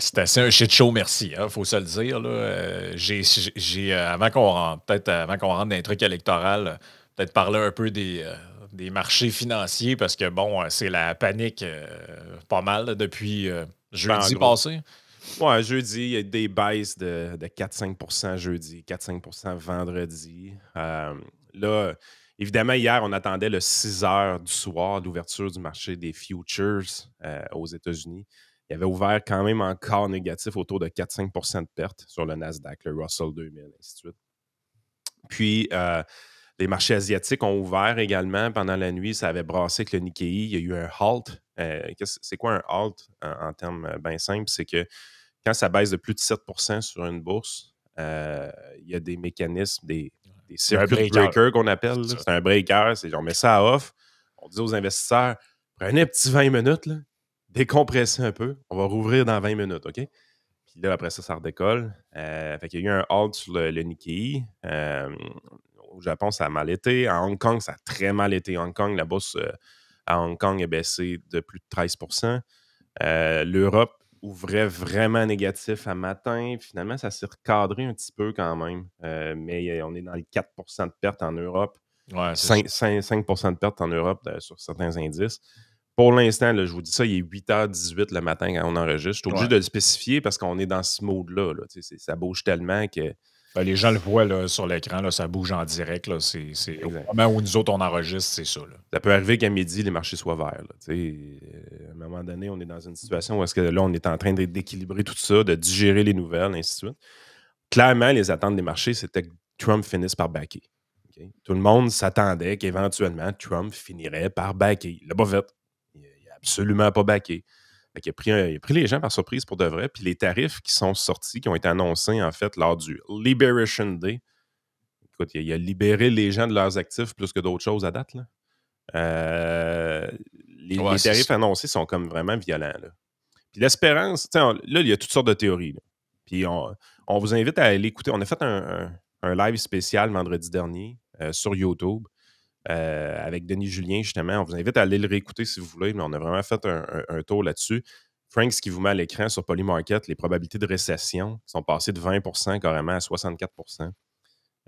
C'est assez un shit show, merci, hein, faut se le dire. Là. Avant qu'on rentre, peut-être avant qu'on rentre dans les trucs électoraux, peut-être parler un peu des marchés financiers, parce que bon, c'est la panique pas mal là, depuis Ben, en jeudi gros. passé. Ouais, jeudi, il y a des baisses de 4-5 jeudi, 4-5 vendredi. Là, évidemment, hier, on attendait le 6 heures du soir, l'ouverture du marché des futures aux États-Unis. Il avait ouvert quand même encore négatif autour de 4-5 de pertes sur le Nasdaq, le Russell 2000, ainsi de suite. Puis, les marchés asiatiques ont ouvert également pendant la nuit. Ça avait brassé avec le Nikkei. Il y a eu un halt. C'est quoi un halt en termes bien simples? C'est que quand ça baisse de plus de 7 sur une bourse, il y a des mécanismes, des circuit breakers qu'on appelle. C'est un breaker. On met ça à off. On dit aux investisseurs, prenez un petit 20 minutes, là, décompressez un peu. On va rouvrir dans 20 minutes, OK? Puis là, après ça, ça redécolle. Fait qu'il y a eu un halt sur le Nikkei. Au Japon, ça a mal été. À Hong Kong, ça a très mal été. Hong Kong, la bourse à Hong Kong est baissée de plus de 13 L'Europe ouvrait vraiment négatif à matin. Finalement, ça s'est recadré un petit peu quand même. Mais on est dans les 4 de perte en Europe. Ouais, 5 de perte en Europe sur certains indices. Pour l'instant, là, je vous dis ça, il est 8h18 le matin quand on enregistre. Je suis obligé de le spécifier parce qu'on est dans ce mode-là. Là. Ça bouge tellement que... Ben, les gens le voient là, sur l'écran, là, ça bouge en direct. Là, au moment où nous autres, on enregistre, c'est ça. Là. Ça peut arriver qu'à midi, les marchés soient verts. Là, à un moment donné, on est dans une situation où est-ce que là, on est en train d'équilibrer tout ça, de digérer les nouvelles, ainsi de suite. Clairement, les attentes des marchés, c'était que Trump finisse par backer. Okay? Tout le monde s'attendait qu'éventuellement, Trump finirait par backer. Il l'a pas fait. Il n'a absolument pas backé. Il a pris les gens par surprise pour de vrai. Puis les tarifs qui sont sortis, qui ont été annoncés en fait lors du Liberation Day, écoute, il a libéré les gens de leurs actifs plus que d'autres choses à date. Là. Les tarifs annoncés sont comme vraiment violents. Là. Puis l'espérance, là, il y a toutes sortes de théories. Là. Puis on vous invite à aller écouter. On a fait un live spécial vendredi dernier sur YouTube. Avec Denis Julien, justement. On vous invite à aller le réécouter si vous voulez, mais on a vraiment fait un tour là-dessus. Frank, ce qui vous met à l'écran sur Polymarket, les probabilités de récession sont passées de 20 carrément à 64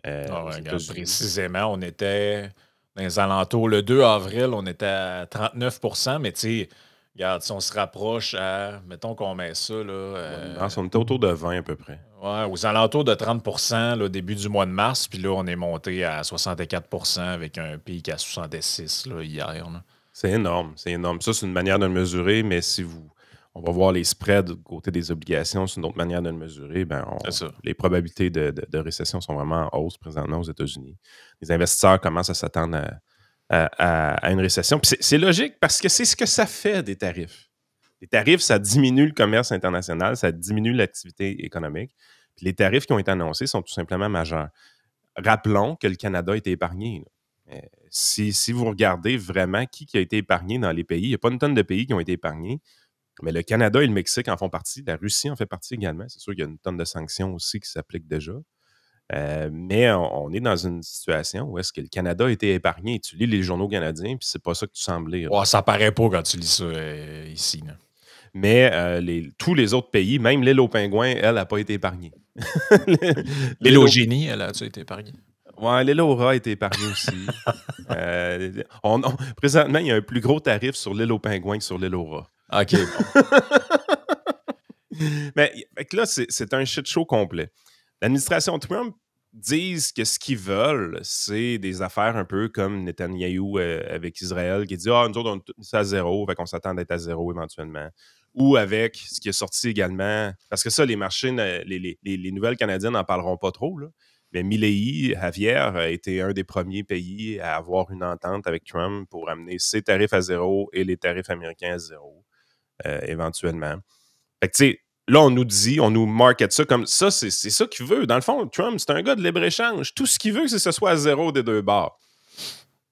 regarde, précisément, on était dans les alentours. Le 2 avril, on était à 39 mais tu sais, regarde, si on se rapproche à, mettons qu'on met ça, là... on était autour de 20 à peu près. Ouais, aux alentours de 30 là, début du mois de mars, puis là, on est monté à 64 avec un pic à 66 là, hier. Là. C'est énorme, c'est énorme. Ça, c'est une manière de le mesurer, mais si on va voir les spreads du côté des obligations, c'est une autre manière de le mesurer. Les probabilités de récession sont vraiment en hausse présentement aux États-Unis. Les investisseurs commencent à s'attendre à une récession. Puis c'est logique parce que c'est ce que ça fait des tarifs. Les tarifs, ça diminue le commerce international, ça diminue l'activité économique. Puis les tarifs qui ont été annoncés sont tout simplement majeurs. Rappelons que le Canada a été épargné. Si vous regardez vraiment qui a été épargné dans les pays, il n'y a pas une tonne de pays qui ont été épargnés, mais le Canada et le Mexique en font partie. La Russie en fait partie également. C'est sûr qu'il y a une tonne de sanctions aussi qui s'appliquent déjà. Mais on est dans une situation où est-ce que le Canada a été épargné. Tu lis les journaux canadiens, puis c'est pas ça que tu sembles lire. Ouais, ça paraît pas quand tu lis ça ici. Là. Mais tous les autres pays, même l'île aux pingouins, elle n'a pas été épargnée. L'île au génie, elle a-tu été épargnée? Ouais, l'île aux rats a été épargnée aussi. Présentement, il y a un plus gros tarif sur l'île aux pingouins que sur l'île aux rats. OK, bon. Mais là, c'est un shit show complet. L'administration Trump disent que ce qu'ils veulent, c'est des affaires un peu comme Netanyahou avec Israël qui dit « Ah, nous autres, on est à zéro, fait qu'on s'attend d'être à zéro éventuellement. » Ou avec ce qui est sorti également, parce que ça, les marchés, les nouvelles canadiennes n'en parleront pas trop, là. Mais Milei, Javier, a été un des premiers pays à avoir une entente avec Trump pour amener ses tarifs à zéro et les tarifs américains à zéro, éventuellement. Fait que, tu sais, là, on nous market ça comme ça, c'est ça qu'il veut. Dans le fond, Trump, c'est un gars de libre-échange. Tout ce qu'il veut, c'est que ce soit à zéro des deux bords.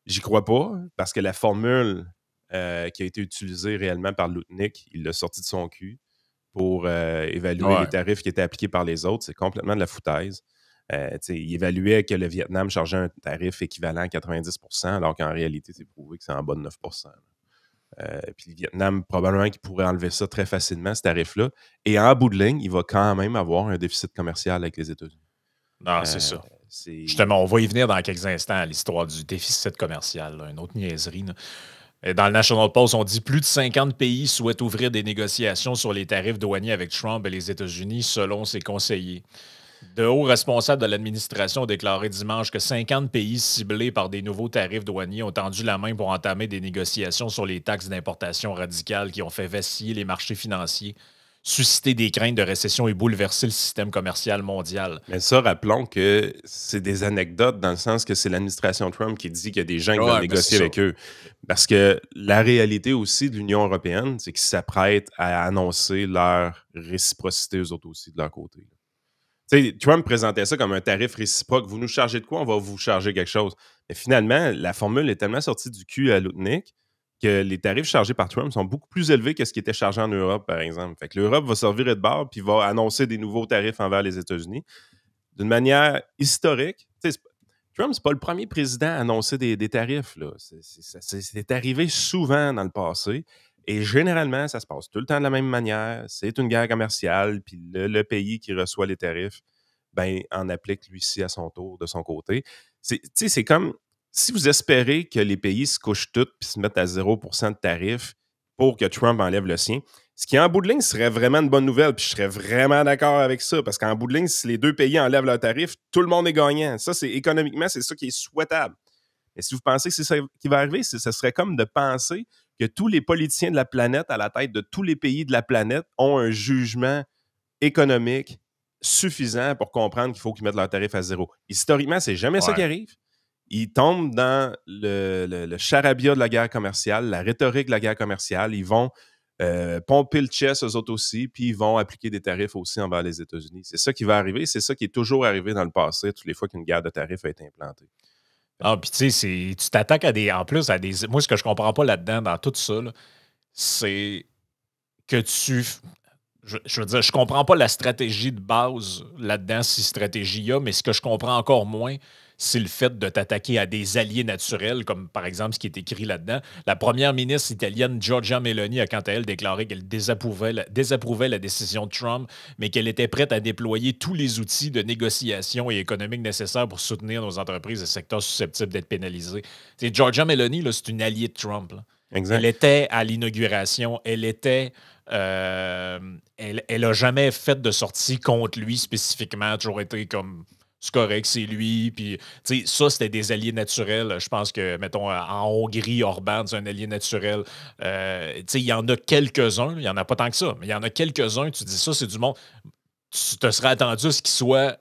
J'y crois pas, parce que la formule qui a été utilisée réellement par Lutnick, il l'a sorti de son cul pour évaluer les tarifs qui étaient appliqués par les autres. C'est complètement de la foutaise. Il évaluait que le Vietnam chargeait un tarif équivalent à 90 alors qu'en réalité, c'est prouvé que c'est en bas de 9 . Puis le Vietnam, probablement qu'il pourrait enlever ça très facilement, ce tarif-là. Et en bout de ligne, il va quand même avoir un déficit commercial avec les États-Unis. Non, c'est ça. C'est... Justement, on va y venir dans quelques instants à l'histoire du déficit commercial, là, une autre niaiserie. Là. Et dans le National Post, on dit plus de 50 pays souhaitent ouvrir des négociations sur les tarifs douaniers avec Trump et les États-Unis, selon ses conseillers. De hauts responsables de l'administration ont déclaré dimanche que 50 pays ciblés par des nouveaux tarifs douaniers ont tendu la main pour entamer des négociations sur les taxes d'importation radicales qui ont fait vaciller les marchés financiers, susciter des craintes de récession et bouleverser le système commercial mondial. Mais ça, rappelons que c'est des anecdotes dans le sens que c'est l'administration Trump qui dit qu'il y a des gens qui veulent négocier avec eux. Parce que la réalité aussi de l'Union européenne, c'est qu'ils s'apprêtent à annoncer leur réciprocité eux autres aussi de leur côté. T'sais, Trump présentait ça comme un tarif réciproque. Vous nous chargez de quoi? On va vous charger quelque chose. Mais finalement, la formule est tellement sortie du cul à Lutnick que les tarifs chargés par Trump sont beaucoup plus élevés que ce qui était chargé en Europe, par exemple. Fait que l'Europe va se revirer de bord puis va annoncer des nouveaux tarifs envers les États-Unis. D'une manière historique, Trump, c'est pas le premier président à annoncer des tarifs. Là. C'est arrivé souvent dans le passé. Et généralement, ça se passe tout le temps de la même manière. C'est une guerre commerciale, puis le pays qui reçoit les tarifs, ben, en applique lui-ci à son tour, de son côté. C'est comme si vous espérez que les pays se couchent tous puis se mettent à 0% de tarifs pour que Trump enlève le sien, ce qui, en bout de ligne, serait vraiment une bonne nouvelle, puis je serais vraiment d'accord avec ça, parce qu'en bout de ligne, si les deux pays enlèvent leurs tarifs, tout le monde est gagnant. Ça, c'est économiquement, c'est ça qui est souhaitable. Mais si vous pensez que c'est ça qui va arriver, ce serait comme de penser que tous les politiciens de la planète, à la tête de tous les pays de la planète, ont un jugement économique suffisant pour comprendre qu'il faut qu'ils mettent leurs tarifs à zéro. Historiquement, c'est jamais ça qui arrive. Ils tombent dans le charabia de la guerre commerciale, la rhétorique de la guerre commerciale. Ils vont pomper le chess, eux autres aussi, puis ils vont appliquer des tarifs aussi envers les États-Unis. C'est ça qui va arriver. C'est ça qui est toujours arrivé dans le passé, toutes les fois qu'une guerre de tarifs a été implantée. Ah, puis tu sais, tu t'attaques à des. En plus, à des. Moi, ce que je comprends pas là-dedans, dans tout ça, là, c'est que tu. Je veux dire, je comprends pas la stratégie de base là-dedans, si stratégie il y a, mais ce que je comprends encore moins, c'est le fait de t'attaquer à des alliés naturels, comme par exemple ce qui est écrit là-dedans. La première ministre italienne Giorgia Meloni a quant à elle déclaré qu'elle désapprouvait la décision de Trump, mais qu'elle était prête à déployer tous les outils de négociation et économique nécessaires pour soutenir nos entreprises et secteurs susceptibles d'être pénalisés. T'sais, Giorgia Meloni, là, c'est une alliée de Trump. Là. Elle était à l'inauguration, elle était... elle a jamais fait de sortie contre lui spécifiquement, elle a toujours été comme c'est correct, c'est lui. Puis, ça, c'était des alliés naturels. Je pense que, mettons, en Hongrie, Orban, c'est un allié naturel. Il y en a quelques-uns, il n'y en a pas tant que ça, mais il y en a quelques-uns, tu dis ça, c'est du monde. Tu te serais attendu à ce qu'ils soient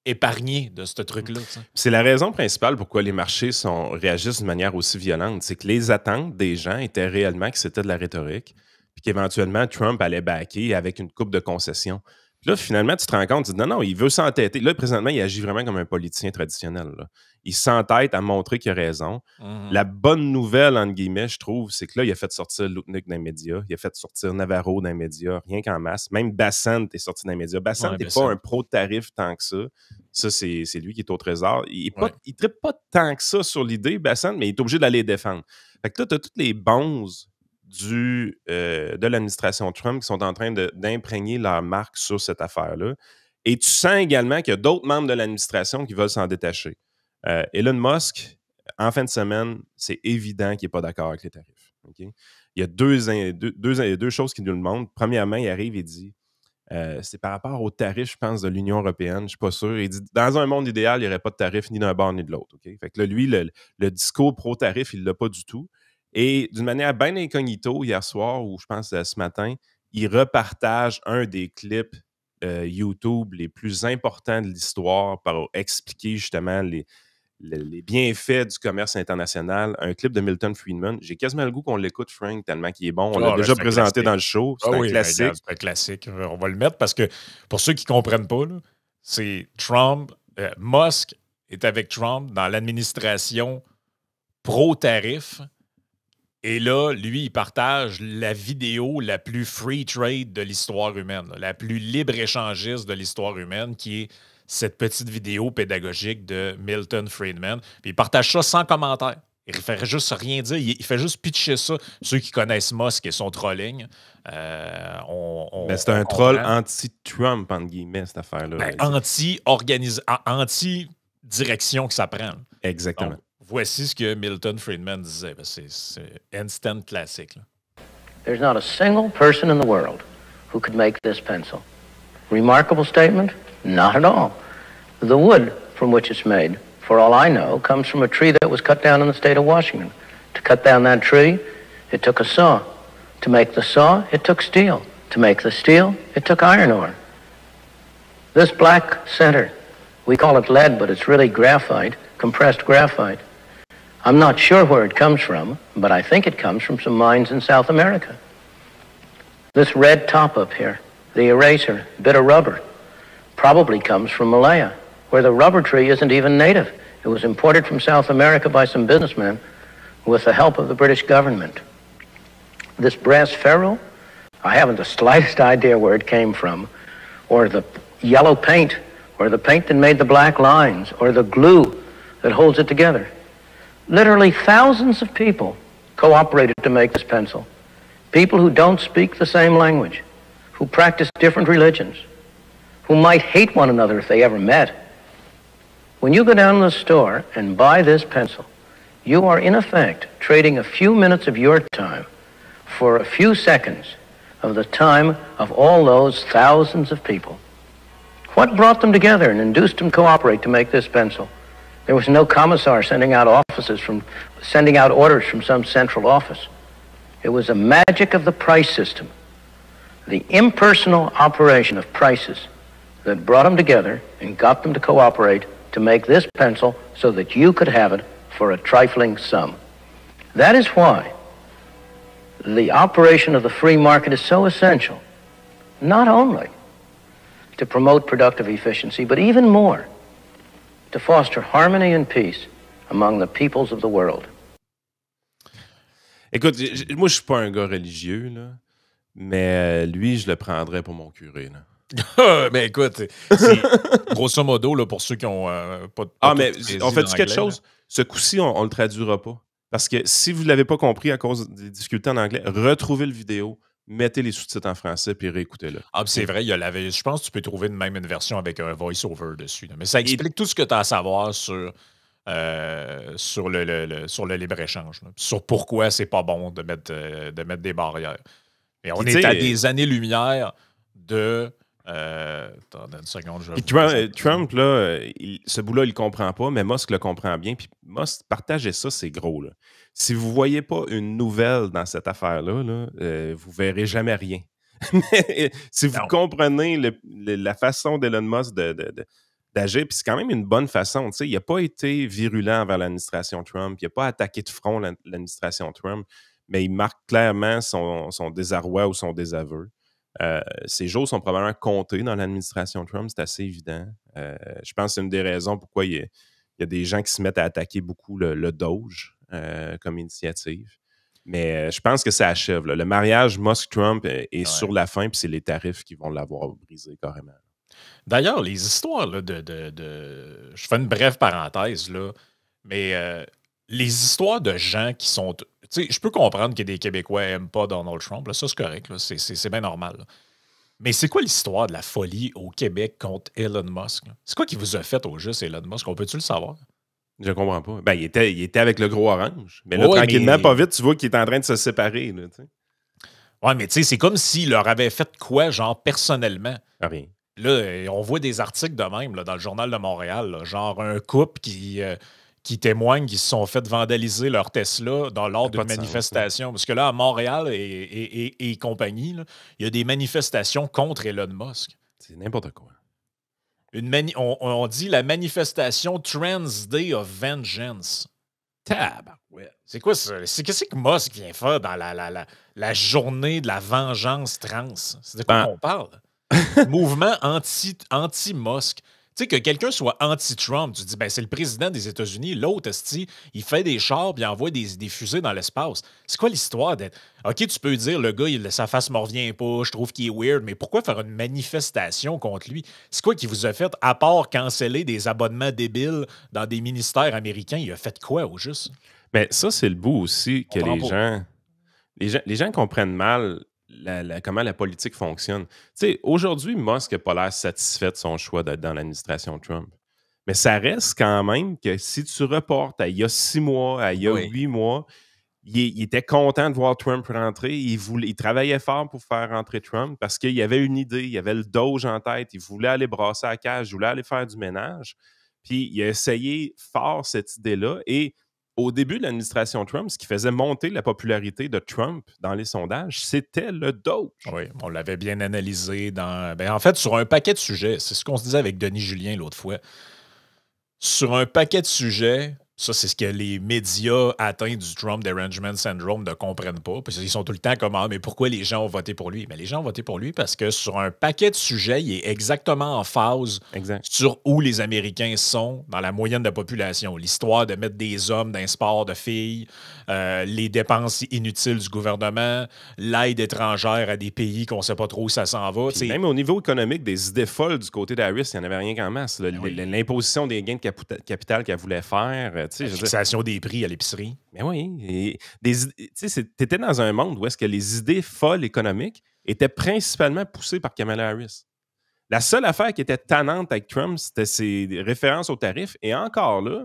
épargnés de ce truc-là. T'sais. C'est la raison principale pourquoi les marchés réagissent de manière aussi violente. C'est que les attentes des gens étaient réellement que c'était de la rhétorique, puis qu'éventuellement, Trump allait backer avec une coupe de concessions. Puis là, finalement, tu te rends compte, tu dis non, il veut s'entêter. Là, présentement, il agit vraiment comme un politicien traditionnel. Là. Il s'entête à montrer qu'il a raison. Mm-hmm. La bonne nouvelle, entre guillemets, je trouve, c'est que là, il a fait sortir Lutnick dans les médias, il a fait sortir Navarro dans les médias, rien qu'en masse. Même Bassant est sorti dans les médias. Bassant n'est pas un pro-tarif tant que ça. Ça, c'est lui qui est au trésor. Il ne trippe pas tant que ça sur l'idée, Bassant, mais il est obligé d'aller défendre. Fait que là, tu as toutes les bonzes de l'administration Trump qui sont en train d'imprégner leur marque sur cette affaire-là. Et tu sens également qu'il y a d'autres membres de l'administration qui veulent s'en détacher. Elon Musk, en fin de semaine, c'est évident qu'il n'est pas d'accord avec les tarifs. Okay? Il y a deux choses qui nous le montrent. Premièrement, il arrive et dit c'est par rapport aux tarifs, je pense, de l'Union européenne, je ne suis pas sûr. Il dit dans un monde idéal, il n'y aurait pas de tarifs ni d'un bord ni de l'autre. Okay? Fait que là, lui, le discours pro-tarif, il ne l'a pas du tout. Et d'une manière bien incognito, hier soir, ou je pense ce matin, il repartage un des clips YouTube les plus importants de l'histoire pour expliquer justement les bienfaits du commerce international. Un clip de Milton Friedman. J'ai quasiment le goût qu'on l'écoute, Frank, tellement qu'il est bon. On l'a déjà présenté dans le show. C'est un classique. C'est un classique. On va le mettre parce que pour ceux qui ne comprennent pas, là, c'est Trump. Musk est avec Trump dans l'administration pro-tarif. Et là, lui, il partage la vidéo la plus free trade de l'histoire humaine, la plus libre-échangiste de l'histoire humaine, qui est cette petite vidéo pédagogique de Milton Friedman. Puis il partage ça sans commentaire. Il ne ferait juste rien dire. Il fait juste pitcher ça. Ceux qui connaissent Musk et son trolling, Mais c'est on un troll comprend. anti-Trump, entre guillemets, cette affaire-là. Ben, anti-direction que ça prend. Exactement. Donc, voici ce que Milton Friedman disait. Ben, c'est instant classique. Là. There's not a single person in the world who could make this pencil. Remarkable statement? Not at all. The wood from which it's made, for all I know, comes from a tree that was cut down in the state of Washington. To cut down that tree, it took a saw. To make the saw, it took steel. To make the steel, it took iron ore. This black center, we call it lead, but it's really graphite, compressed graphite. I'm not sure where it comes from, but I think it comes from some mines in South America. This red top up here, the eraser, bit of rubber, probably comes from Malaya, where the rubber tree isn't even native. It was imported from South America by some businessmen with the help of the British government. This brass ferrule, I haven't the slightest idea where it came from, or the yellow paint, or the paint that made the black lines, or the glue that holds it together. Literally thousands of people cooperated to make this pencil. People who don't speak the same language, who practice different religions, who might hate one another if they ever met. When you go down to the store and buy this pencil, you are in effect trading a few minutes of your time for a few seconds of the time of all those thousands of people. What brought them together and induced them to cooperate to make this pencil? There was no commissar sending out orders from some central office. It was the magic of the price system, the impersonal operation of prices that brought them together and got them to cooperate to make this pencil so that you could have it for a trifling sum. That is why the operation of the free market is so essential, not only to promote productive efficiency, but even more, to foster harmony and peace among the peoples of the world. Écoute, moi, je suis pas un gars religieux, là, mais lui, je le prendrais pour mon curé. Là. Mais écoute, c'est grosso modo, là, pour ceux qui ont pas mais on fait quelque chose? Là. Ce coup-ci, on le traduira pas. Parce que si vous ne l'avez pas compris à cause des difficultés en anglais, retrouvez le vidéo, mettez les sous-titres en français puis réécoutez-le. Ah, c'est vrai, je pense que tu peux trouver même une version avec un voice-over dessus. Là. Mais ça explique tout ce que tu as à savoir sur le libre-échange. Là. Sur pourquoi c'est pas bon de mettre des barrières. Et on est à des années-lumière de... attends une seconde, Trump, là, ce bout-là, il ne comprend pas, mais Musk le comprend bien. Puis Musk, partagez ça, c'est gros. Là. Si vous ne voyez pas une nouvelle dans cette affaire-là, là, vous ne verrez jamais rien. Si vous comprenez la façon d'Elon Musk d'agir, puis c'est quand même une bonne façon. Il n'a pas été virulent envers l'administration Trump, il n'a pas attaqué de front l'administration Trump, mais il marque clairement son désarroi ou son désaveu. Ces jours sont probablement comptés dans l'administration Trump, c'est assez évident. Je pense que c'est une des raisons pourquoi il y a des gens qui se mettent à attaquer beaucoup le Doge comme initiative. Mais je pense que ça achève. Là. Le mariage Musk-Trump est sur la fin, puis c'est les tarifs qui vont l'avoir brisé carrément. D'ailleurs, les histoires là, je fais une brève parenthèse, là, mais les histoires de gens qui sont... Tu sais, je peux comprendre que des Québécois n'aiment pas Donald Trump. Là, ça, c'est correct. Là, c'est bien normal. Là. Mais c'est quoi l'histoire de la folie au Québec contre Elon Musk? Là? C'est quoi qui vous a fait au juste, Elon Musk? On peut-tu le savoir? Je comprends pas. Ben, il était avec le gros orange. Mais là, tranquillement, pas vite, tu vois qu'il est en train de se séparer. Là, t'sais. Ouais, mais tu sais, c'est comme s'il leur avait fait quoi, genre, personnellement? Rien. Là, on voit des articles de même là, dans le Journal de Montréal, là, genre un couple qui témoignent qu'ils se sont fait vandaliser leur Tesla lors d'une manifestation. Parce que là, à Montréal et compagnie, là, il y a des manifestations contre Elon Musk. C'est n'importe quoi. On dit la manifestation Trans Day of Vengeance. Ouais. C'est quoi ça? Qu'est-ce que Musk vient faire dans la journée de la vengeance trans? C'est de quoi qu'on parle? Mouvement anti-Musk. Tu sais, que quelqu'un soit anti-Trump, tu te dis, ben, c'est le président des États-Unis, l'autre, il fait des chars puis il envoie des fusées dans l'espace. C'est quoi l'histoire d'être... OK, tu peux dire, le gars, sa face me revient pas, je trouve qu'il est weird, mais pourquoi faire une manifestation contre lui? C'est quoi qui vous a fait, à part canceller des abonnements débiles dans des ministères américains? Il a fait quoi, au juste? Mais ça, c'est le bout aussi que les gens comprennent mal comment la politique fonctionne. Tu sais, aujourd'hui, Musk n'a pas l'air satisfait de son choix d'être dans l'administration Trump. Mais ça reste quand même que si tu reportes à il y a 6 mois, à il y a 8 mois, il était content de voir Trump rentrer. Il travaillait fort pour faire rentrer Trump parce qu'il y avait une idée, il y avait le Doge en tête, il voulait aller brasser la cage, il voulait aller faire du ménage. Puis il a essayé fort cette idée-là. Et au début de l'administration Trump, ce qui faisait monter la popularité de Trump dans les sondages, c'était le Doge. Oui, on l'avait bien analysé en fait, sur un paquet de sujets. C'est ce qu'on se disait avec Denis Julien l'autre fois. Sur un paquet de sujets, ça, c'est ce que les médias atteints du Trump Derangement Syndrome ne comprennent pas. Parce qu'ils sont tout le temps comme « Ah, mais pourquoi les gens ont voté pour lui? » Mais les gens ont voté pour lui parce que sur un paquet de sujets, il est exactement en phase sur où les Américains sont dans la moyenne de la population. L'histoire de mettre des hommes dans un sport de filles, les dépenses inutiles du gouvernement, l'aide étrangère à des pays qu'on ne sait pas trop où ça s'en va. Même au niveau économique, des idées folles du côté d'Harris, il n'y en avait rien qu'en masse. L'imposition des gains de capital qu'elle voulait faire. La fixation des prix à l'épicerie. Mais oui. Tu étais dans un monde où est-ce que les idées folles économiques étaient principalement poussées par Kamala Harris. La seule affaire qui était tannante avec Trump, c'était ses références aux tarifs. Et encore là,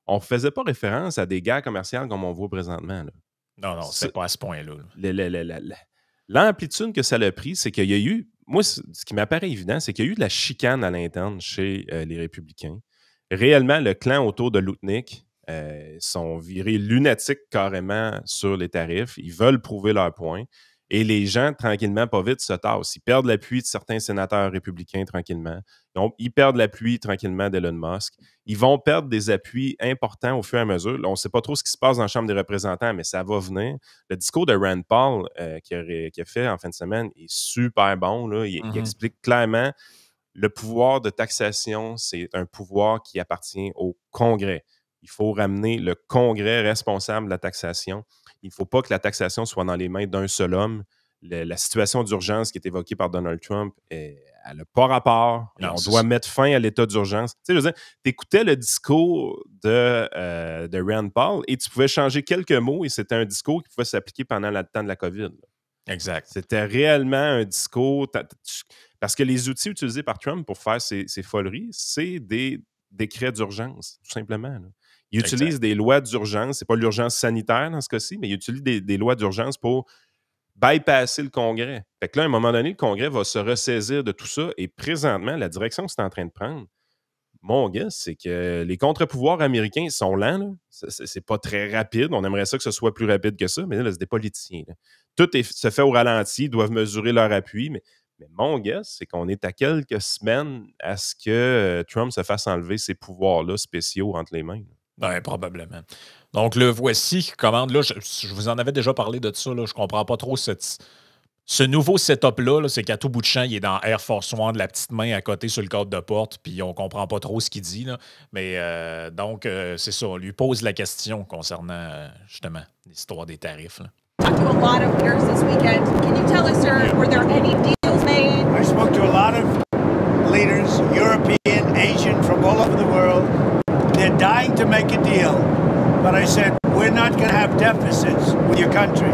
on ne faisait pas référence à des guerres commerciales comme on voit présentement. Là. Non, c'est pas à ce point-là. L'amplitude que ça a pris, c'est qu'il y a eu... Moi, ce qui m'apparaît évident, c'est qu'il y a eu de la chicane à l'interne chez les républicains. Réellement, le clan autour de Lutnick sont virés lunatiques carrément sur les tarifs. Ils veulent prouver leur point. Et les gens, tranquillement, pas vite, se tassent. Ils perdent l'appui de certains sénateurs républicains tranquillement. Ils perdent l'appui tranquillement d'Elon Musk. Ils vont perdre des appuis importants au fur et à mesure. Là, on ne sait pas trop ce qui se passe dans la Chambre des représentants, mais ça va venir. Le discours de Rand Paul qu'il a fait en fin de semaine est super bon. Là. Il explique clairement le pouvoir de taxation, c'est un pouvoir qui appartient au Congrès. Il faut ramener le Congrès responsable de la taxation. Il ne faut pas que la taxation soit dans les mains d'un seul homme. La situation d'urgence qui est évoquée par Donald Trump, elle n'a pas rapport. Non, on doit mettre fin à l'état d'urgence. Tu sais, je veux dire, tu écoutais le discours de Rand Paul et tu pouvais changer quelques mots et c'était un discours qui pouvait s'appliquer pendant le temps de la COVID. Là. Exact. C'était réellement un discours... Parce que les outils utilisés par Trump pour faire ces foleries, c'est des décrets d'urgence, tout simplement. Là. Il utilise des lois d'urgence. Ce n'est pas l'urgence sanitaire dans ce cas-ci, mais il utilise des lois d'urgence pour bypasser le Congrès. Fait que là, à un moment donné, le Congrès va se ressaisir de tout ça. Et présentement, la direction que c'est en train de prendre, mon gars, c'est que les contre-pouvoirs américains sont lents. Là. C'est pas très rapide. On aimerait ça que ce soit plus rapide que ça, mais là, c'est des politiciens. Là. Tout se fait au ralenti. Ils doivent mesurer leur appui, mais mon guess, c'est qu'on est à quelques semaines à ce que Trump se fasse enlever ces pouvoirs-là spéciaux entre les mains. Oui, probablement. Donc, le voici qui commande. Là, je vous en avais déjà parlé de ça. Là, je ne comprends pas trop ce nouveau setup-là. C'est qu'à tout bout de champ, il est dans Air Force One, la petite main à côté sur le cadre de porte, puis on ne comprend pas trop ce qu'il dit. Là. Mais donc, c'est ça. On lui pose la question concernant, justement, l'histoire des tarifs. Là. Talked to a lot of leaders this weekend. Can you tell us, sir, were there any deals made? I spoke to a lot of leaders, European, Asian, from all over the world. They're dying to make a deal. But I said, we're not going to have deficits with your country.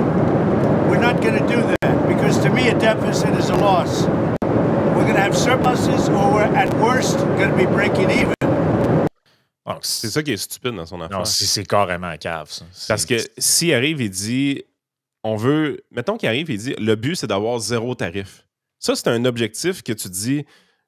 We're not going to do that because to me a deficit is a loss. We're going to have surpluses or we're at worst going to be breaking even. Donc, c'est ça qui est stupide dans son affaire. Non, c'est carrément cave, ça. Parce que s'il arrive, il dit... Mettons qu'il arrive et il dit le but, c'est d'avoir 0 tarif. Ça, c'est un objectif que tu dis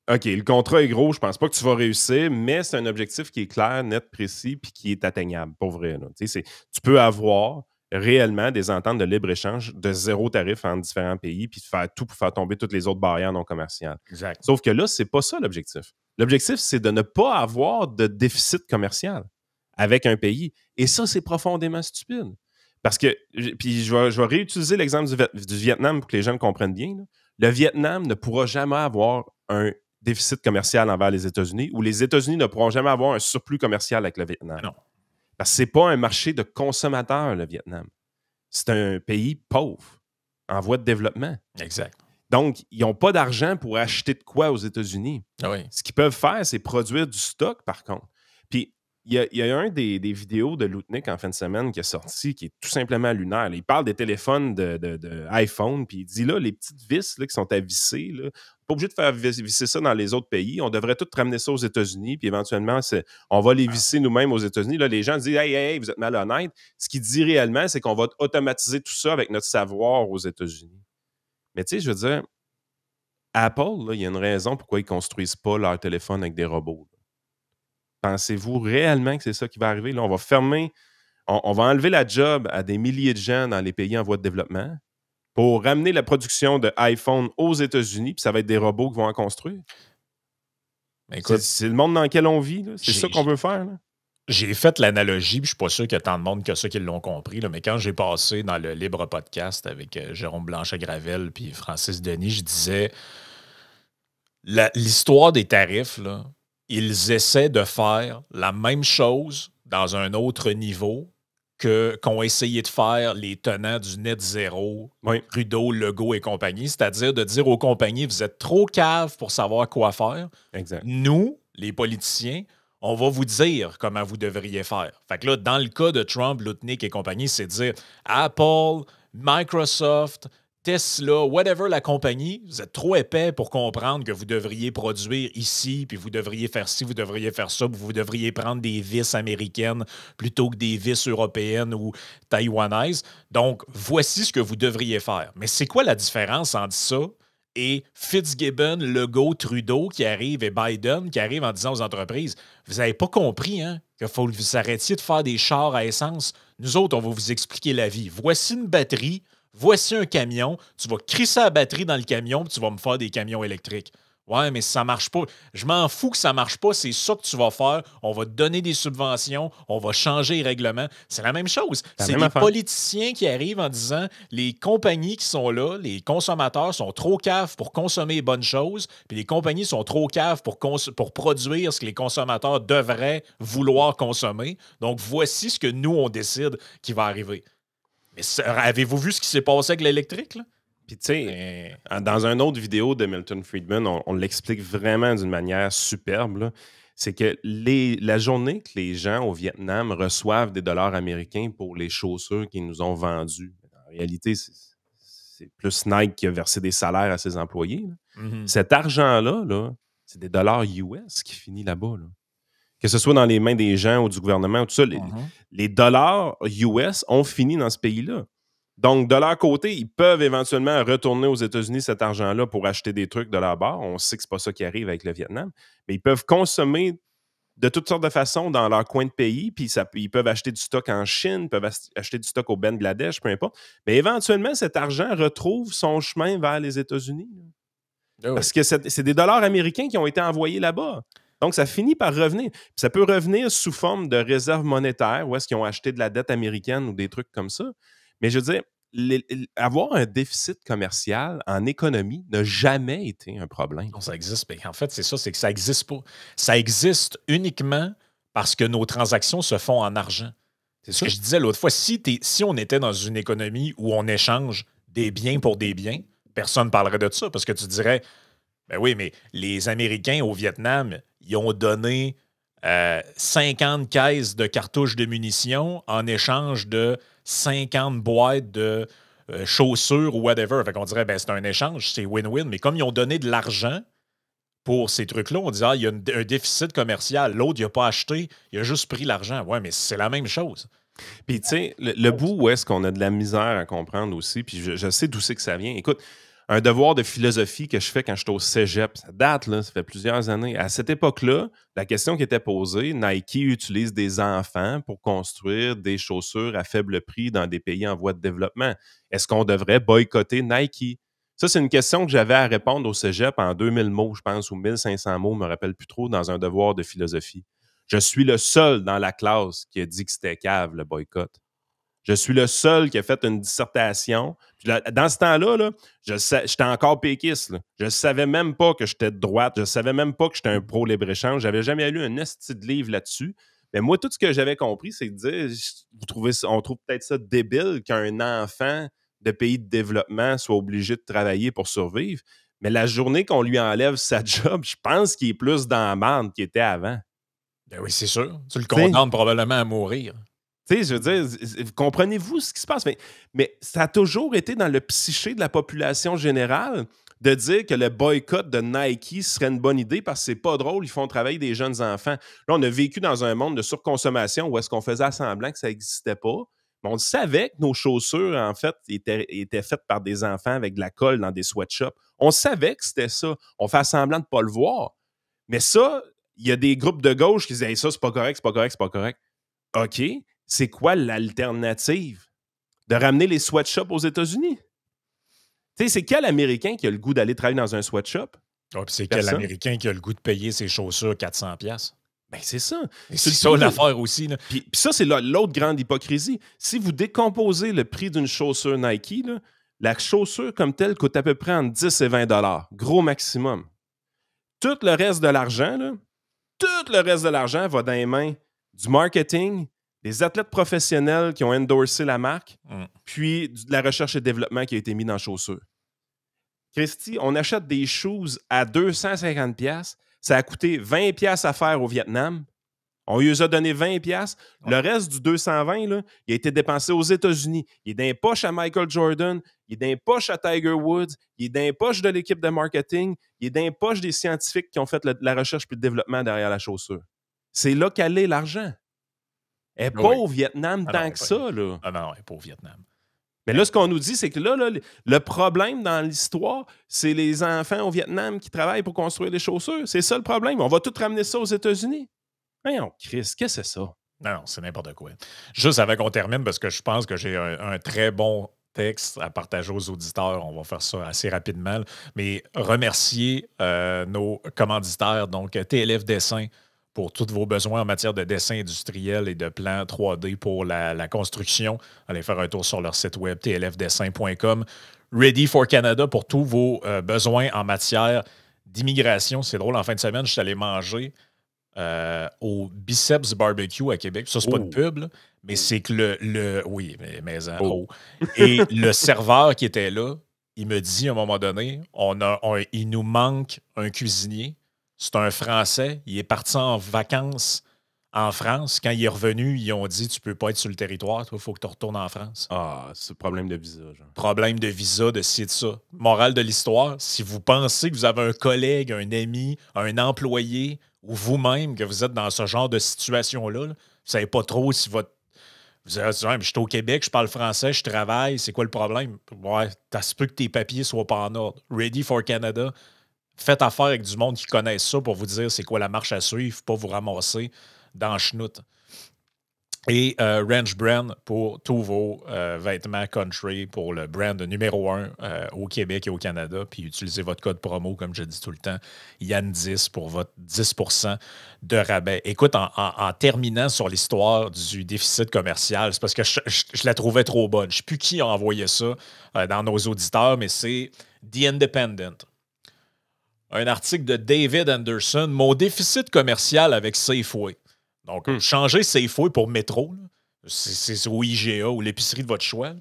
OK, le contrat est gros, je pense pas que tu vas réussir, mais c'est un objectif qui est clair, net, précis puis qui est atteignable, pour vrai. Là. Tu peux avoir réellement des ententes de libre-échange de 0 tarif entre différents pays puis faire tout pour faire tomber toutes les autres barrières non commerciales. Exact. Sauf que là, c'est pas ça l'objectif. L'objectif, c'est de ne pas avoir de déficit commercial avec un pays. Et ça, c'est profondément stupide. Parce que, puis je vais réutiliser l'exemple du Vietnam pour que les gens le comprennent bien. Là. Le Vietnam ne pourra jamais avoir un déficit commercial envers les États-Unis ou les États-Unis ne pourront jamais avoir un surplus commercial avec le Vietnam. Non. Parce que ce n'est pas un marché de consommateurs, le Vietnam. C'est un pays pauvre, en voie de développement. Exact. Donc, ils n'ont pas d'argent pour acheter de quoi aux États-Unis. Ah oui. Ce qu'ils peuvent faire, c'est produire du stock, par contre. Puis, il y a un des vidéos de Loutnik en fin de semaine qui est sorti, qui est tout simplement lunaire. Là. Il parle des téléphones de iPhone, puis il dit là, les petites vis là, qui sont à visser, là, pas obligé de faire visser ça dans les autres pays. On devrait tout ramener ça aux États-Unis, puis éventuellement, on va les visser nous-mêmes aux États-Unis. Là, les gens disent hey, vous êtes malhonnêtes. Ce qu'il dit réellement, c'est qu'on va automatiser tout ça avec notre savoir aux États-Unis. Mais tu sais, je veux dire, Apple, là, il y a une raison pourquoi ils ne construisent pas leur téléphone avec des robots. Là. Pensez-vous réellement que c'est ça qui va arriver? Là, on va fermer, on va enlever la job à des milliers de gens dans les pays en voie de développement pour ramener la production de iPhone aux États-Unis, puis ça va être des robots qui vont en construire. Écoute, c'est le monde dans lequel on vit. Là. C'est ça qu'on veut faire. Là. J'ai fait l'analogie, puis je ne suis pas sûr qu'il y a tant de monde que ça qui l'ont compris, là, mais quand j'ai passé dans le Libre Podcast avec Jérôme Blanchet-Gravel puis Francis Denis, je disais l'histoire des tarifs, là, ils essaient de faire la même chose dans un autre niveau qu'ont essayé de faire les tenants du net zéro, Trudeau, Legault et compagnie, c'est-à-dire de dire aux compagnies, vous êtes trop caves pour savoir quoi faire. Exact. Nous, les politiciens, on va vous dire comment vous devriez faire. Fait que là, dans le cas de Trump, Loutnik et compagnie, c'est de dire Apple, Microsoft, Tesla, whatever la compagnie, vous êtes trop épais pour comprendre que vous devriez produire ici, puis vous devriez faire ci, vous devriez faire ça, puis vous devriez prendre des vis américaines plutôt que des vis européennes ou taïwanaises. Donc, voici ce que vous devriez faire. Mais c'est quoi la différence entre ça et Fitzgibbon, Legault, Trudeau qui arrive et Biden qui arrive en disant aux entreprises, vous n'avez pas compris hein, qu'il faut que vous arrêtiez de faire des chars à essence. Nous autres, on va vous expliquer la vie. Voici une batterie. Voici un camion, tu vas crisser la batterie dans le camion puis tu vas me faire des camions électriques. Ouais, mais ça marche pas. Je m'en fous que ça marche pas, c'est ça que tu vas faire. On va te donner des subventions, on va changer les règlements. C'est la même chose. C'est des politiciens qui arrivent en disant les compagnies qui sont là, les consommateurs sont trop caves pour consommer les bonnes choses, puis les compagnies sont trop caves pour produire ce que les consommateurs devraient vouloir consommer. Donc, voici ce que nous, on décide qui va arriver. Mais avez-vous vu ce qui s'est passé avec l'électrique, là? Puis, tu sais, dans une autre vidéo de Milton Friedman, on l'explique vraiment d'une manière superbe. Là. C'est que la journée que les gens au Vietnam reçoivent des dollars américains pour les chaussures qu'ils nous ont vendues, en réalité, c'est plus Nike qui a versé des salaires à ses employés. Cet argent-là, là, c'est des dollars US qui finit là-bas. Là. Que ce soit dans les mains des gens ou du gouvernement, tout ça, les dollars US ont fini dans ce pays-là. Donc, de leur côté, ils peuvent éventuellement retourner aux États-Unis cet argent-là pour acheter des trucs de leur bord. On sait que ce n'est pas ça qui arrive avec le Vietnam. Mais ils peuvent consommer de toutes sortes de façons dans leur coin de pays. Puis ils peuvent acheter du stock en Chine, ils peuvent acheter du stock au Bangladesh, peu importe. Mais éventuellement, cet argent retrouve son chemin vers les États-Unis. Parce que c'est des dollars américains qui ont été envoyés là-bas. Donc, ça finit par revenir. Puis ça peut revenir sous forme de réserve monétaire, où est-ce qu'ils ont acheté de la dette américaine ou des trucs comme ça. Mais je veux dire, avoir un déficit commercial en économie n'a jamais été un problème. Non, ça existe. En fait, c'est ça, c'est que ça n'existe pas. Ça existe uniquement parce que nos transactions se font en argent. C'est ce que je disais l'autre fois. Si on était dans une économie où on échange des biens pour des biens, personne ne parlerait de ça parce que tu dirais, ben oui, mais les Américains au Vietnam, ils ont donné 50 caisses de cartouches de munitions en échange de 50 boîtes de chaussures ou whatever. Fait qu'on dirait, ben c'est un échange, c'est win-win. Mais comme ils ont donné de l'argent pour ces trucs-là, on disait, il y a un déficit commercial. L'autre, il n'a pas acheté, il a juste pris l'argent. Ouais, mais c'est la même chose. Puis, tu sais, le bout où est-ce qu'on a de la misère à comprendre aussi, puis je sais d'où c'est que ça vient. Écoute, un devoir de philosophie que je fais quand j'étais au cégep. Ça date, là, ça fait plusieurs années. À cette époque-là, la question qui était posée, Nike utilise des enfants pour construire des chaussures à faible prix dans des pays en voie de développement. Est-ce qu'on devrait boycotter Nike? Ça, c'est une question que j'avais à répondre au cégep en 2000 mots, je pense, ou 1500 mots, je ne me rappelle plus trop, dans un devoir de philosophie. Je suis le seul dans la classe qui a dit que c'était cave, le boycott. Je suis le seul qui a fait une dissertation. Puis là, dans ce temps-là, là, j'étais encore péquiste. Là. Je ne savais même pas que j'étais de droite. Je ne savais même pas que j'étais un pro-libre-échange. Je n'avais jamais lu un esti de livre là-dessus. Mais moi, tout ce que j'avais compris, c'est de dire, on trouve peut-être ça débile qu'un enfant de pays de développement soit obligé de travailler pour survivre. Mais la journée qu'on lui enlève sa job, je pense qu'il est plus dans la merde qu'il était avant. Ben oui, c'est sûr. Tu le condamnes probablement à mourir. Tu sais, je veux dire, comprenez-vous ce qui se passe? Mais ça a toujours été dans le psyché de la population générale de dire que le boycott de Nike serait une bonne idée parce que c'est pas drôle, ils font travailler des jeunes enfants. Là, on a vécu dans un monde de surconsommation où est-ce qu'on faisait semblant que ça n'existait pas. Mais on savait que nos chaussures, en fait, étaient faites par des enfants avec de la colle dans des sweatshops. On savait que c'était ça. On fait semblant de ne pas le voir. Mais ça, il y a des groupes de gauche qui disent hey, ça, c'est pas correct, c'est pas correct, c'est pas correct. OK, c'est quoi l'alternative? De ramener les sweatshops aux États-Unis? Tu sais, c'est quel Américain qui a le goût d'aller travailler dans un sweatshop? Ouais, puis c'est quel Américain qui a le goût de payer ses chaussures 400$? Ben, c'est ça. C'est ça l'affaire aussi. Puis ça, c'est l'autre grande hypocrisie. Si vous décomposez le prix d'une chaussure Nike, là, la chaussure comme telle coûte à peu près entre 10 et 20$. Gros maximum. Tout le reste de l'argent va dans les mains du marketing, des athlètes professionnels qui ont endorsé la marque, puis de la recherche et développement qui a été mis dans la chaussure. Christy, on achète des shoes à 250$. Ça a coûté 20$ à faire au Vietnam. On lui a donné 20$. Le reste du 220$, là, il a été dépensé aux États-Unis. Il est dans les poches à Michael Jordan. Il est dans les poches à Tiger Woods. Il est dans les poches de l'équipe de marketing. Il est dans les poches des scientifiques qui ont fait la recherche et le développement derrière la chaussure. C'est là qu'elle est l'argent. Elle n'est pas au Vietnam tant que ça. Là. Ah non, elle n'est pas au Vietnam. Mais là, ce qu'on nous dit, c'est que là, le problème dans l'histoire, c'est les enfants au Vietnam qui travaillent pour construire les chaussures. C'est ça le problème. On va tout ramener ça aux États-Unis. Voyons, Chris, qu'est-ce que c'est ça? Non, c'est n'importe quoi. Juste avant qu'on termine, parce que je pense que j'ai un très bon texte à partager aux auditeurs. On va faire ça assez rapidement. Mais remercier nos commanditaires, donc TLF Dessin, pour tous vos besoins en matière de dessin industriel et de plans 3D pour la construction. Allez faire un tour sur leur site web, tlfdessin.com. Ready for Canada pour tous vos besoins en matière d'immigration. C'est drôle, en fin de semaine, je suis allé manger au Biceps Barbecue à Québec. Ça, c'est pas une pub, là, mais c'est que oui, mais Et le serveur qui était là, il me dit à un moment donné, il nous manque un cuisinier. C'est un Français. Il est parti en vacances en France. Quand il est revenu, ils ont dit tu peux pas être sur le territoire, il faut que tu retournes en France. Ah, c'est problème de visa. Genre. Problème de visa, de ci et de ça. Morale de l'histoire, si vous pensez que vous avez un collègue, un ami, un employé ou vous-même que vous êtes dans ce genre de situation-là, vous ne savez pas trop si votre. Vous allez dire, je suis au Québec, je parle français, je travaille, c'est quoi le problème? Ouais, t'as se peut que tes papiers soient pas en ordre. Ready for Canada. Faites affaire avec du monde qui connaissent ça pour vous dire c'est quoi la marche à suivre, pas vous ramasser dans le chenoute. Et Ranch Brand pour tous vos vêtements country, pour le brand numéro 1 au Québec et au Canada. Puis utilisez votre code promo, comme je dis tout le temps, Yann10 pour votre 10% de rabais. Écoute, en terminant sur l'histoire du déficit commercial, c'est parce que je la trouvais trop bonne. Je ne sais plus qui a envoyé ça dans nos auditeurs, mais c'est The Independent. Un article de David Anderson, mon déficit commercial avec Safeway. Donc, changez Safeway pour Métro. C'est au IGA ou l'épicerie de votre choix.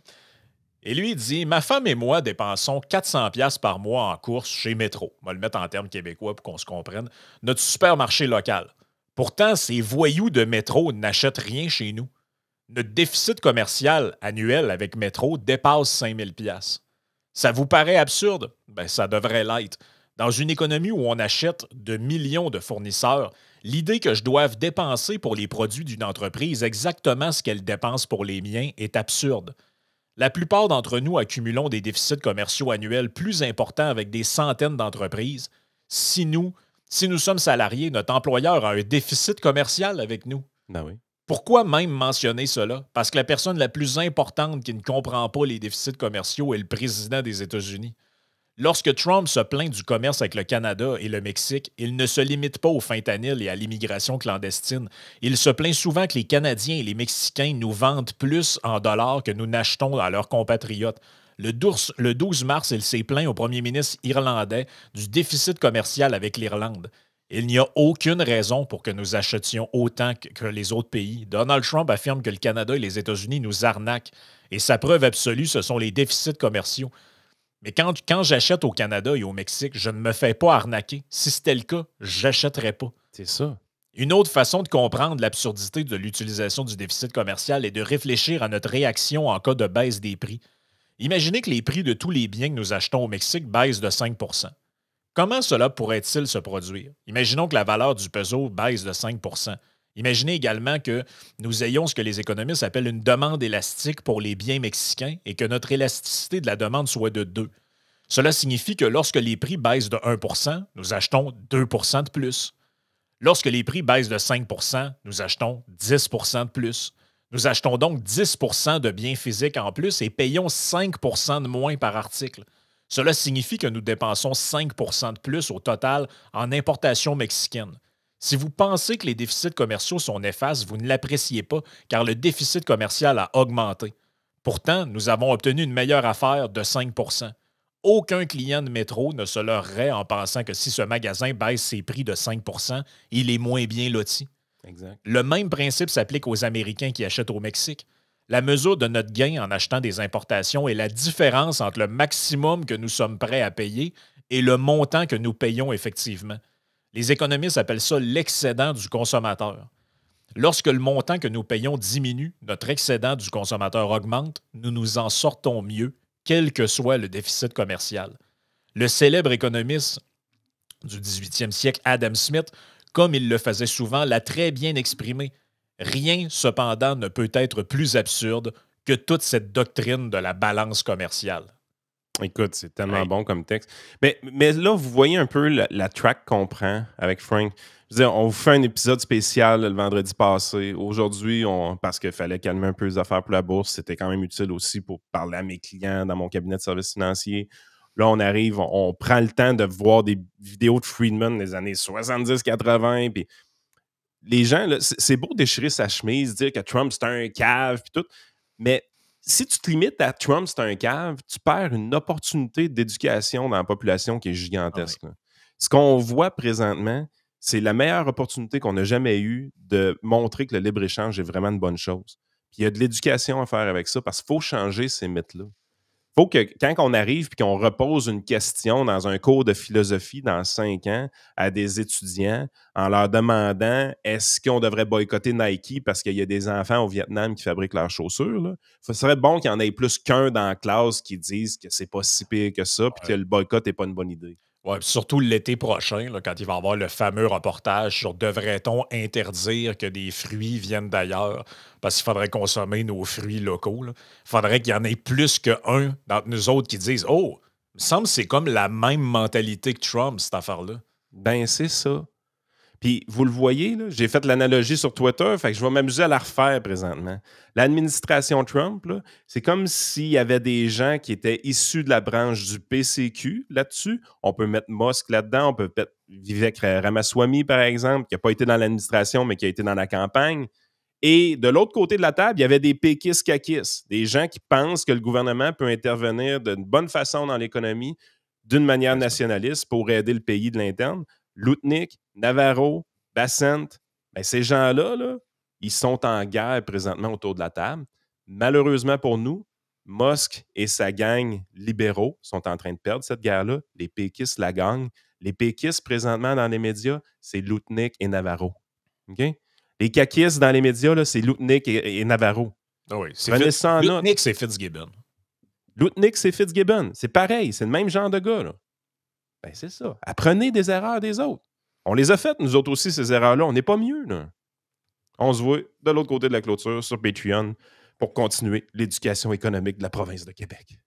Et lui, il dit, ma femme et moi dépensons 400$ par mois en courses chez Métro. On va le mettre en termes québécois pour qu'on se comprenne. Notre supermarché local. Pourtant, ces voyous de Métro n'achètent rien chez nous. Notre déficit commercial annuel avec Métro dépasse 5000$. Ça vous paraît absurde? Ben, ça devrait l'être. Dans une économie où on achète de millions de fournisseurs, l'idée que je doive dépenser pour les produits d'une entreprise exactement ce qu'elle dépense pour les miens est absurde. La plupart d'entre nous accumulons des déficits commerciaux annuels plus importants avec des centaines d'entreprises. Si nous sommes salariés, notre employeur a un déficit commercial avec nous. Ben oui. Pourquoi même mentionner cela? Parce que la personne la plus importante qui ne comprend pas les déficits commerciaux est le président des États-Unis. Lorsque Trump se plaint du commerce avec le Canada et le Mexique, il ne se limite pas au fentanyl et à l'immigration clandestine. Il se plaint souvent que les Canadiens et les Mexicains nous vendent plus en dollars que nous n'achetons à leurs compatriotes. Le 12 mars, il s'est plaint au premier ministre irlandais du déficit commercial avec l'Irlande. Il n'y a aucune raison pour que nous achetions autant que les autres pays. Donald Trump affirme que le Canada et les États-Unis nous arnaquent. Et sa preuve absolue, ce sont les déficits commerciaux. Mais quand j'achète au Canada et au Mexique, je ne me fais pas arnaquer. Si c'était le cas, je n'achèterais pas. C'est ça. Une autre façon de comprendre l'absurdité de l'utilisation du déficit commercial est de réfléchir à notre réaction en cas de baisse des prix. Imaginez que les prix de tous les biens que nous achetons au Mexique baissent de 5 %. Comment cela pourrait-il se produire? Imaginons que la valeur du peso baisse de 5 %. Imaginez également que nous ayons ce que les économistes appellent une demande élastique pour les biens mexicains et que notre élasticité de la demande soit de 2. Cela signifie que lorsque les prix baissent de 1 %, nous achetons 2 % de plus. Lorsque les prix baissent de 5 %, nous achetons 10 % de plus. Nous achetons donc 10 % de biens physiques en plus et payons 5 % de moins par article. Cela signifie que nous dépensons 5 % de plus au total en importation mexicaine. Si vous pensez que les déficits commerciaux sont néfastes, vous ne l'appréciez pas car le déficit commercial a augmenté. Pourtant, nous avons obtenu une meilleure affaire de 5 %. Aucun client de métro ne se leurrerait en pensant que si ce magasin baisse ses prix de 5 %, il est moins bien loti. Exact. Le même principe s'applique aux Américains qui achètent au Mexique. La mesure de notre gain en achetant des importations est la différence entre le maximum que nous sommes prêts à payer et le montant que nous payons effectivement. Les économistes appellent ça l'excédent du consommateur. Lorsque le montant que nous payons diminue, notre excédent du consommateur augmente, nous nous en sortons mieux, quel que soit le déficit commercial. Le célèbre économiste du 18e siècle, Adam Smith, comme il le faisait souvent, l'a très bien exprimé. Rien, cependant, ne peut être plus absurde que toute cette doctrine de la balance commerciale. Écoute, c'est tellement bon comme texte. Mais là, vous voyez un peu la track qu'on prend avec Frank. Je veux dire, on vous fait un épisode spécial le vendredi passé. Aujourd'hui, parce qu'il fallait calmer un peu les affaires pour la bourse, c'était quand même utile aussi pour parler à mes clients dans mon cabinet de services financiers. Là, on arrive, on prend le temps de voir des vidéos de Friedman des années 70-80. Puis les gens, là, c'est beau déchirer sa chemise, dire que Trump, c'est un cave, puis tout. Mais si tu te limites à Trump, c'est un cave, tu perds une opportunité d'éducation dans la population qui est gigantesque. Oui. Ce qu'on voit présentement, c'est la meilleure opportunité qu'on a jamais eue de montrer que le libre-échange est vraiment une bonne chose. Puis il y a de l'éducation à faire avec ça parce qu'il faut changer ces mythes-là. Il faut que quand on arrive et qu'on repose une question dans un cours de philosophie dans 5 ans à des étudiants en leur demandant est-ce qu'on devrait boycotter Nike parce qu'il y a des enfants au Vietnam qui fabriquent leurs chaussures, là, ce serait bon qu'il y en ait plus qu'un dans la classe qui disent que c'est pas si pire que ça puis que le boycott n'est pas une bonne idée. Ouais, surtout l'été prochain, là, quand il va y avoir le fameux reportage sur devrait-on interdire que des fruits viennent d'ailleurs parce qu'il faudrait consommer nos fruits locaux. Il faudrait qu'il y en ait plus qu'un d'entre nous autres qui disent oh, il me semble que c'est comme la même mentalité que Trump, cette affaire-là. Ben, c'est ça. Puis, vous le voyez, là, j'ai fait l'analogie sur Twitter, fait que je vais m'amuser à la refaire présentement. L'administration Trump, là, c'est comme s'il y avait des gens qui étaient issus de la branche du PCQ là-dessus. On peut mettre Musk là-dedans, on peut mettre Vivek Ramaswamy, par exemple, qui n'a pas été dans l'administration, mais qui a été dans la campagne. Et de l'autre côté de la table, il y avait des péquistes-caquistes, des gens qui pensent que le gouvernement peut intervenir d'une bonne façon dans l'économie, d'une manière nationaliste pour aider le pays de l'interne. Lutnick, Navarro, Bassent, ben ces gens-là, là, ils sont en guerre présentement autour de la table. Malheureusement pour nous, Musk et sa gang libéraux sont en train de perdre cette guerre-là. Les péquistes la gagnent. Les péquistes présentement dans les médias, c'est Lutnick et Navarro. Okay? Les caquistes dans les médias, là, c'est Lutnick et Navarro. Ah oui, Lutnick, c'est Fitzgibbon. Lutnick, c'est Fitzgibbon. C'est pareil, c'est le même genre de gars, là. Ben, c'est ça. Apprenez des erreurs des autres. On les a faites, nous autres aussi, ces erreurs-là. On n'est pas mieux, là. On se voit de l'autre côté de la clôture sur Patreon pour continuer l'éducation économique de la province de Québec.